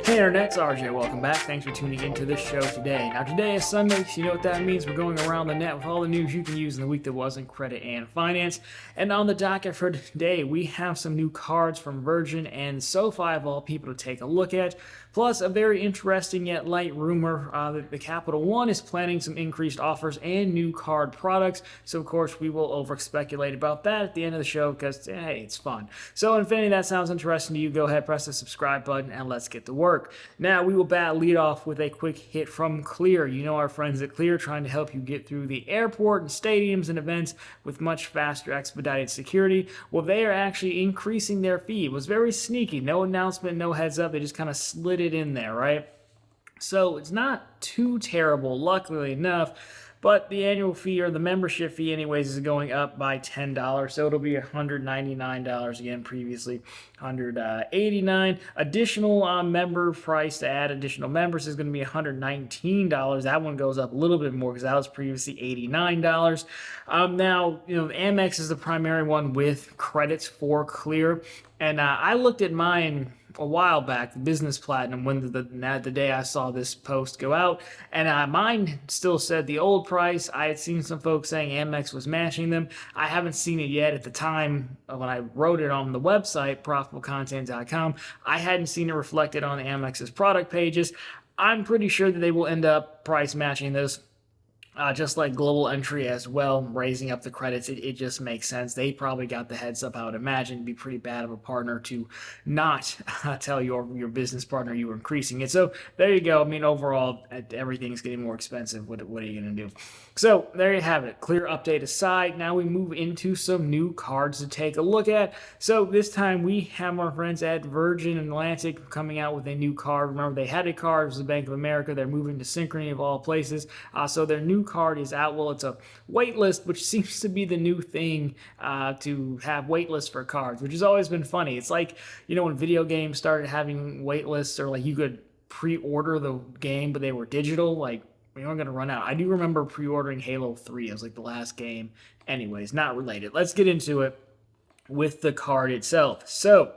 Hey Internet, it's RJ. Welcome back. Thanks for tuning into this show today. Now today is Sunday, so you know what that means. We're going around the net with all the news you can use in the week that was in credit and finance. And on the docket for today, we have some new cards from Virgin and SoFi of all people to take a look at. Plus, a very interesting yet light rumor that the Capital One is planning some increased offers and new card products. So, of course, we will over-speculate about that at the end of the show because, hey, it's fun. So, if any of that sounds interesting to you, go ahead, press the subscribe button, and let's get to work. Now, we will lead off with a quick hit from Clear. You know our friends at Clear trying to help you get through the airport and stadiums and events with much faster expedited security. Well, they are actually increasing their fee. It was very sneaky. No announcement, no heads up. They just kind of slid it in there, right? So it's not too terrible, luckily enough. But the annual fee, or the membership fee anyways, is going up by $10. So it'll be $199 again, previously $189. Additional member price to add additional members is going to be $119. That one goes up a little bit more because that was previously $89. Now, Amex is the primary one with credits for Clear. And I looked at mine a while back, the business platinum, when the day I saw this post go out, and mine still said the old price. I had seen some folks saying Amex was matching them. I haven't seen it yet. At the time when I wrote it on the website, profitablecontent.com, I hadn't seen it reflected on Amex's product pages. I'm pretty sure that they will end up price matching this. Just like Global Entry as well, raising up the credits, it just makes sense. They probably got the heads up, I would imagine. It'd be pretty bad of a partner to not tell your business partner you were increasing it. So there you go. I mean, overall, everything's getting more expensive. What are you going to do? So there you have it. Clear update aside, now we move into some new cards to take a look at. So this time we have our friends at Virgin Atlantic coming out with a new card. Remember, they had a card, it was the Bank of America. They're moving to Synchrony of all places. So their new card is out. Well, it's a wait list, which seems to be the new thing to have wait lists for cards, which has always been funny. It's like, when video games started having wait lists, or like you could pre-order the game, but they were digital, like we aren't going to run out. I do remember pre-ordering Halo 3 as like the last game. Anyways, not related. Let's get into it with the card itself. So,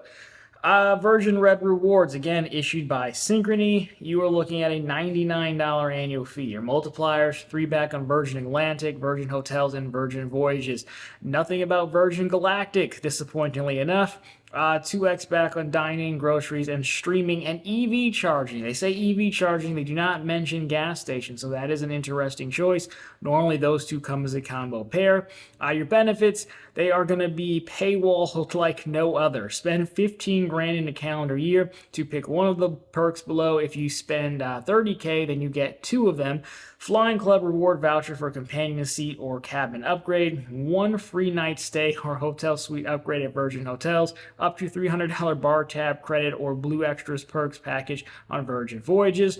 Virgin Red Rewards, again, issued by Synchrony. You are looking at a $99 annual fee. Your multipliers, 3 back on Virgin Atlantic, Virgin Hotels, and Virgin Voyages. Nothing about Virgin Galactic, disappointingly enough. 2x back on dining, groceries, and streaming, and EV charging. They say EV charging, they do not mention gas stations, so that is an interesting choice. Normally, those two come as a combo pair. Your benefits, they are going to be paywalled like no other. Spend 15 grand in a calendar year to pick one of the perks below. If you spend 30K, then you get 2 of them. Flying Club reward voucher for companion seat or cabin upgrade, 1 free night stay or hotel suite upgrade at Virgin Hotels, up to $300 bar tab credit or Blue Extras perks package on Virgin Voyages.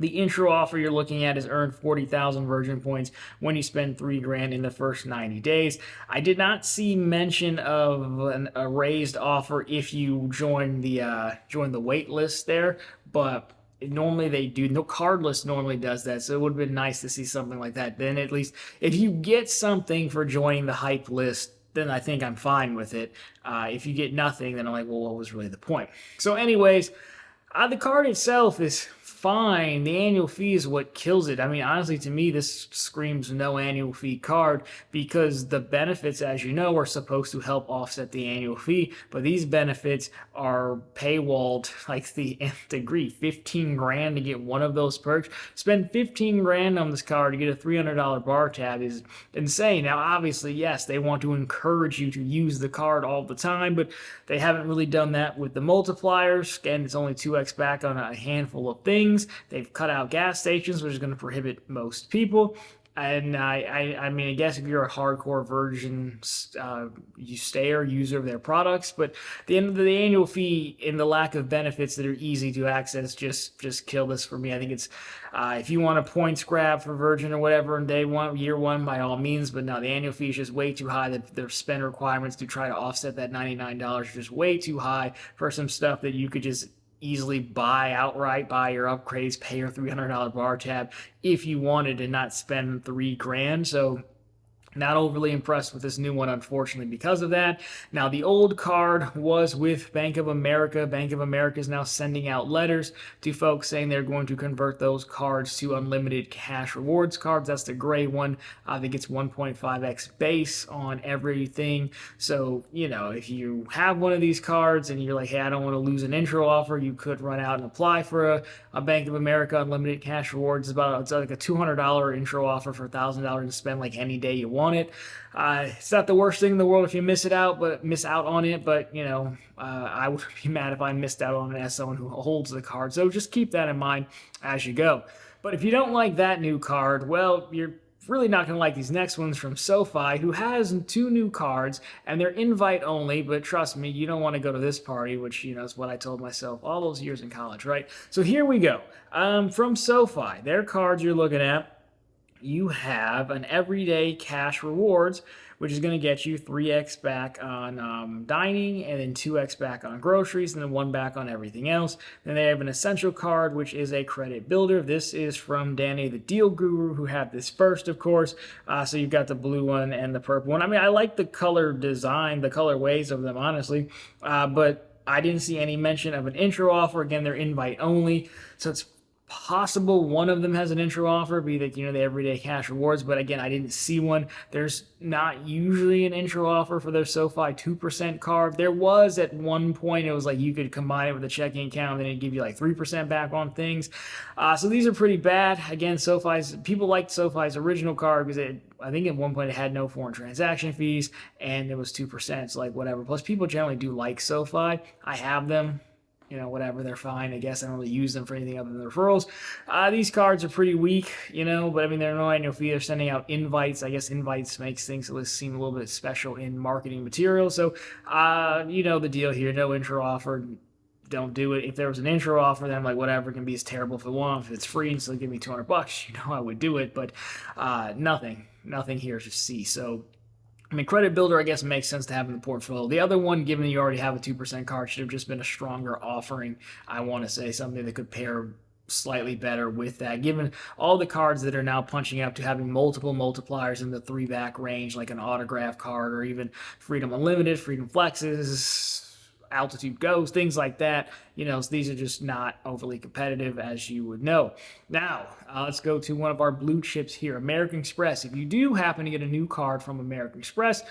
The intro offer you're looking at is earn 40,000 Virgin points when you spend 3 grand in the first 90 days. I did not see mention of a raised offer if you join the wait list there, but normally they do. No, Cardless normally does that, so it would have been nice to see something like that. Then at least if you get something for joining the hype list, then I think I'm fine with it. If you get nothing, then I'm like, well, what was really the point? So anyways, the card itself is fine. The annual fee is what kills it. I mean, honestly, to me, this screams no annual fee card because the benefits, as you know, are supposed to help offset the annual fee, but these benefits are paywalled like the nth degree. 15 grand to get one of those perks. Spend 15 grand on this card to get a $300 bar tab is insane. Now, obviously, yes, they want to encourage you to use the card all the time, but they haven't really done that with the multipliers. Again, it's only 2x back on a handful of things. They've cut out gas stations, which is going to prohibit most people. And I mean, I guess if you're a hardcore Virgin you stayer user of their products, but the end of the annual fee and the lack of benefits that are easy to access just kill this for me. I think it's if you want a points grab for Virgin or whatever in year one, by all means, but no, the annual fee is just way too high. The spend requirements to try to offset that $99 are just way too high for some stuff that you could just easily buy outright, buy your upgrades, pay your $300 bar tab if you wanted to not spend 3 grand. So Not overly impressed with this new one, unfortunately, because of that. Now, the old card was with Bank of America. Bank of America is now sending out letters to folks saying they're going to convert those cards to unlimited cash rewards cards. That's the gray one. I think it's 1.5x base on everything. So, if you have one of these cards and you're like, hey, I don't want to lose an intro offer, you could run out and apply for a Bank of America unlimited cash rewards. It's like a $200 intro offer for $1,000 to spend like any day you want it. It's not the worst thing in the world if you miss out on it, but I would be mad if I missed out on it as someone who holds the card. So just keep that in mind as you go. But if you don't like that new card, well, you're really not going to like these next ones from SoFi, who has 2 new cards, and they're invite only, but trust me, you don't want to go to this party, which, is what I told myself all those years in college, right? So here we go. From SoFi, their cards you're looking at, you have an everyday cash rewards, which is going to get you 3x back on dining, and then 2x back on groceries, and then 1 back on everything else. Then they have an essential card, which is a credit builder. This is from Danny the Deal Guru, who had this first, of course. So you've got the blue one and the purple one. I mean, I like the color design, the colorways of them, honestly, but I didn't see any mention of an intro offer. Again, they're invite only, so it's possible one of them has an intro offer, be that, the everyday cash rewards, but again, I didn't see one. There's not usually an intro offer for their SoFi 2% card. There was at one point, it was like you could combine it with a checking account and then it'd give you like 3% back on things. So these are pretty bad. Again, people liked SoFi's original card because I think at one point it had no foreign transaction fees and it was 2%. It's like whatever. Plus, people generally do like SoFi. I have them. Whatever, they're fine. I guess I don't really use them for anything other than referrals. These cards are pretty weak, but I mean, they're no annual fee. They're sending out invites. I guess invites makes things seem a little bit special in marketing material. So, the deal here, no intro offer. Don't do it. If there was an intro offer, then I'm like, whatever, it can be as terrible if it wants. If it's free and still give me $200, I would do it. But nothing here to see. So, I mean, credit builder, I guess, makes sense to have in the portfolio. The other one, given that you already have a 2% card, should have just been a stronger offering. I want to say something that could pair slightly better with that, given all the cards that are now punching up to having multiple multipliers in the 3-back range, like an autograph card or even Freedom Unlimited, Freedom Flexes, Altitude Goes, things like that. These are just not overly competitive, as you would know. Now, let's go to one of our blue chips here, American Express. If you do happen to get a new card from American Express,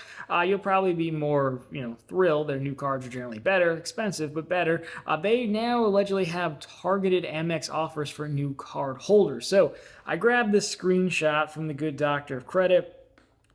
you'll probably be more, thrilled. Their new cards are generally better, expensive, but better. They now allegedly have targeted Amex offers for new card holders. So I grabbed this screenshot from the good doctor of credit.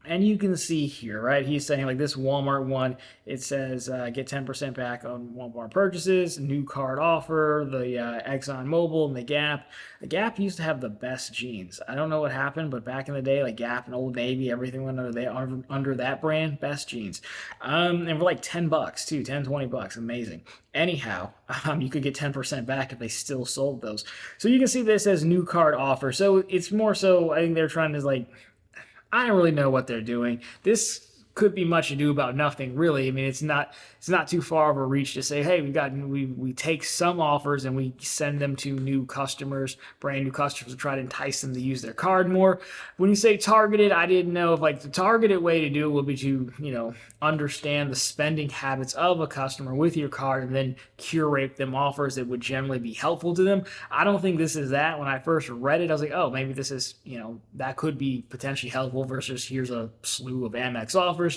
And you can see here, right? He's saying like this Walmart one, it says get 10% back on Walmart purchases, new card offer, the Exxon Mobil and the Gap. The Gap used to have the best jeans. I don't know what happened, but back in the day, like Gap and Old Navy, everything went under that brand, best jeans. And for like $10 too, 10, $20, amazing. Anyhow, you could get 10% back if they still sold those. So you can see this as new card offer. So it's more so, I think they're trying to I don't really know what they're doing. This could be much ado about nothing, really. I mean, it's not too far of a reach to say, hey, we take some offers and we send them to new customers, brand new customers, to try to entice them to use their card more. When you say targeted, I didn't know if the targeted way to do it would be to understand the spending habits of a customer with your card and then curate them offers that would generally be helpful to them. I don't think this is that. When I first read it, I was like, oh, maybe this is that could be potentially helpful versus here's a slew of Amex offers.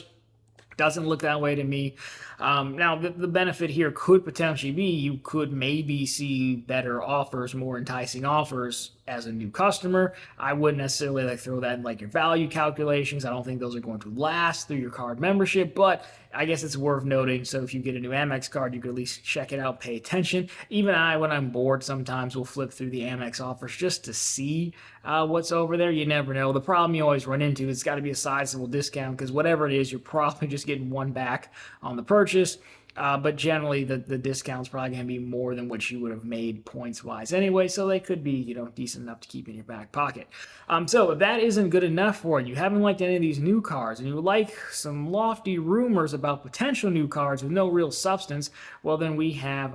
Doesn't look that way to me. Now, the benefit here could potentially be you could maybe see better offers, more enticing offers as a new customer. I wouldn't necessarily throw that in your value calculations. I don't think those are going to last through your card membership, but I guess it's worth noting. So if you get a new Amex card, you could at least check it out, pay attention. Even I, when I'm bored, sometimes will flip through the Amex offers just to see what's over there. You never know. The problem you always run into, it's got to be a sizable discount because whatever it is, you're probably just getting 1 back on the purchase. But generally, the discount's probably going to be more than what you would have made points wise anyway. So they could be, decent enough to keep in your back pocket. So if that isn't good enough for you, haven't liked any of these new cards, and you would like some lofty rumors about potential new cards with no real substance, well, then we have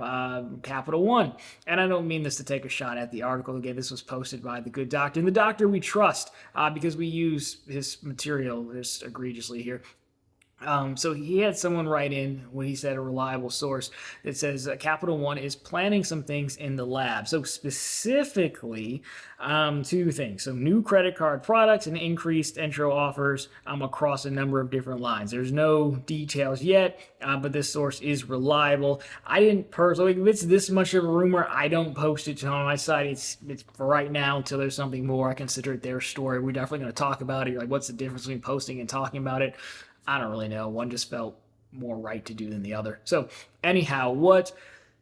Capital One. And I don't mean this to take a shot at the article. Again, this was posted by the good doctor, and the doctor we trust because we use his material just egregiously here. So he had someone write in when he said a reliable source that says Capital One is planning some things in the lab. So specifically, two things. So new credit card products and increased intro offers across a number of different lines. There's no details yet, but this source is reliable. I didn't personally, if it's this much of a rumor, I don't post it on my site. It's for right now until there's something more. I consider it their story. We're definitely going to talk about it. Like, what's the difference between posting and talking about it? I don't really know. One just felt more right to do than the other. So anyhow, what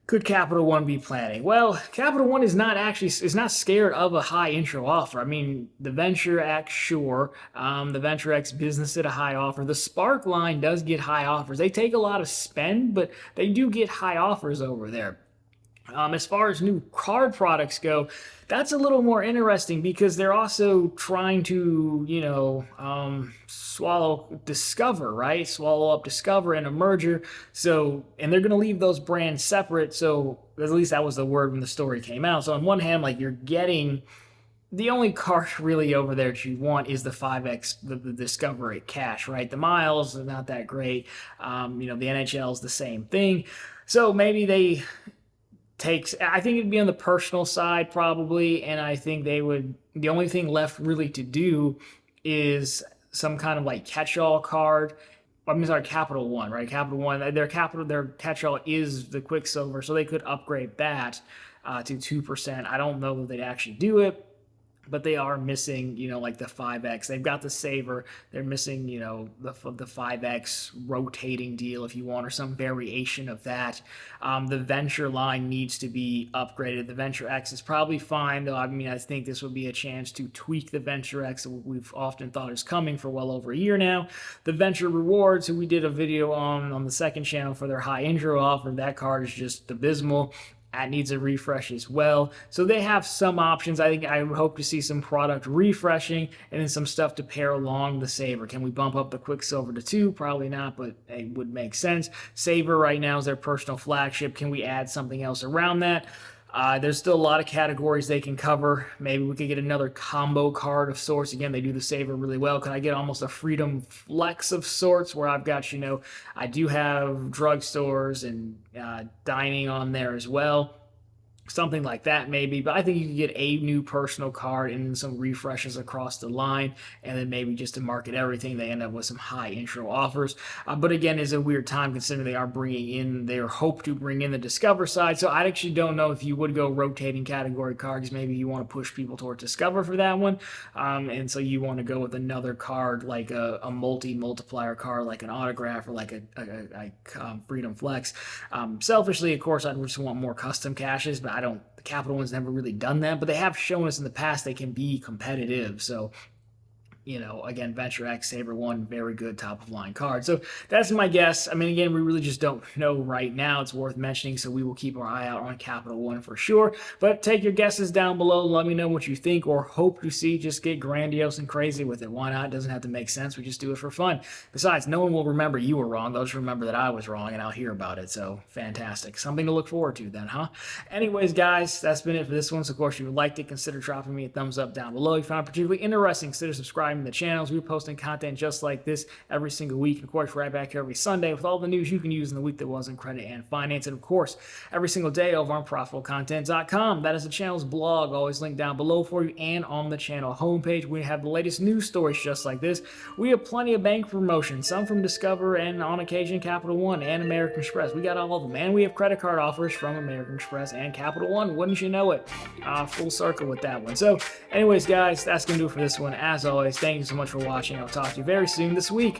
could Capital One be planning? Well, Capital One is not scared of a high intro offer. I mean, the Venture X, sure. The Venture X Business at a high offer. The Spark line does get high offers. They take a lot of spend, but they do get high offers over there. As far as new card products go, that's a little more interesting because they're also trying to, swallow Discover, right? Swallow up Discover in a merger. So, and they're going to leave those brands separate. So, at least that was the word when the story came out. So, on one hand, like, you're getting the only card really over there that you want is the 5X, the Discover Cash, right? The miles are not that great. The NHL is the same thing. So, maybe they I think it'd be on the personal side probably, and I think the only thing left really to do is some kind of like catch-all card. Capital One, right? Capital One, their catch-all is the Quicksilver, so they could upgrade that to 2%. I don't know that they'd actually do it, but they are missing, like the 5X. They've got the Saver. They're missing, the 5X rotating deal if you want, or some variation of that. The Venture line needs to be upgraded. The Venture X is probably fine, though. I mean, I think this would be a chance to tweak the Venture X that we've often thought is coming for well over a year now. The Venture Rewards, who we did a video on the second channel for their high intro offer, that card is just abysmal. That needs a refresh as well. So they have some options. I would hope to see some product refreshing and then some stuff to pair along the Saver. Can we bump up the Quicksilver to 2? Probably not, but it would make sense. Saver right now is their personal flagship. Can we add something else around that? There's still a lot of categories they can cover. Maybe we could get another combo card of sorts. Again, they do the Saver really well. Can I get almost a Freedom Flex of sorts where I've got, I do have drugstores and dining on there as well. Something like that maybe, but I think you could get a new personal card and then some refreshes across the line, and then maybe just to market everything, they end up with some high intro offers. But again, it's a weird time considering they are hope to bring in the Discover side, so I actually don't know if you would go rotating category cards. Maybe you want to push people toward Discover for that one, and so you want to go with another card like a multiplier card, like an autograph or like a Freedom Flex. Selfishly, of course, I'd just want more custom caches, but the Capital One's never really done that, but they have shown us in the past they can be competitive. So, again, Venture X, Saber One, very good top of line card. So that's my guess. I mean, again, we really just don't know right now. It's worth mentioning, so we will keep our eye out on Capital One for sure. But take your guesses down below. Let me know what you think or hope to see. Just get grandiose and crazy with it. Why not? It doesn't have to make sense. We just do it for fun. Besides, no one will remember you were wrong. They'll just remember that I was wrong, and I'll hear about it. So fantastic. Something to look forward to then, huh? Anyways, guys, that's been it for this one. So, of course, if you would like to consider dropping me a thumbs up down below. If you found it particularly interesting, consider subscribing to the channels. We're posting content just like this every single week. And of course, right back here every Sunday with all the news you can use in the week that was in credit and finance. And of course, every single day over on ProfitableContent.com. That is the channel's blog, always linked down below for you, and on the channel homepage. We have the latest news stories just like this. We have plenty of bank promotions, some from Discover and on occasion Capital One and American Express. We got all of them. And we have credit card offers from American Express and Capital One. Wouldn't you know it? Full circle with that one. So anyways, guys, that's going to do it for this one. As always, thank you so much for watching. I'll talk to you very soon this week.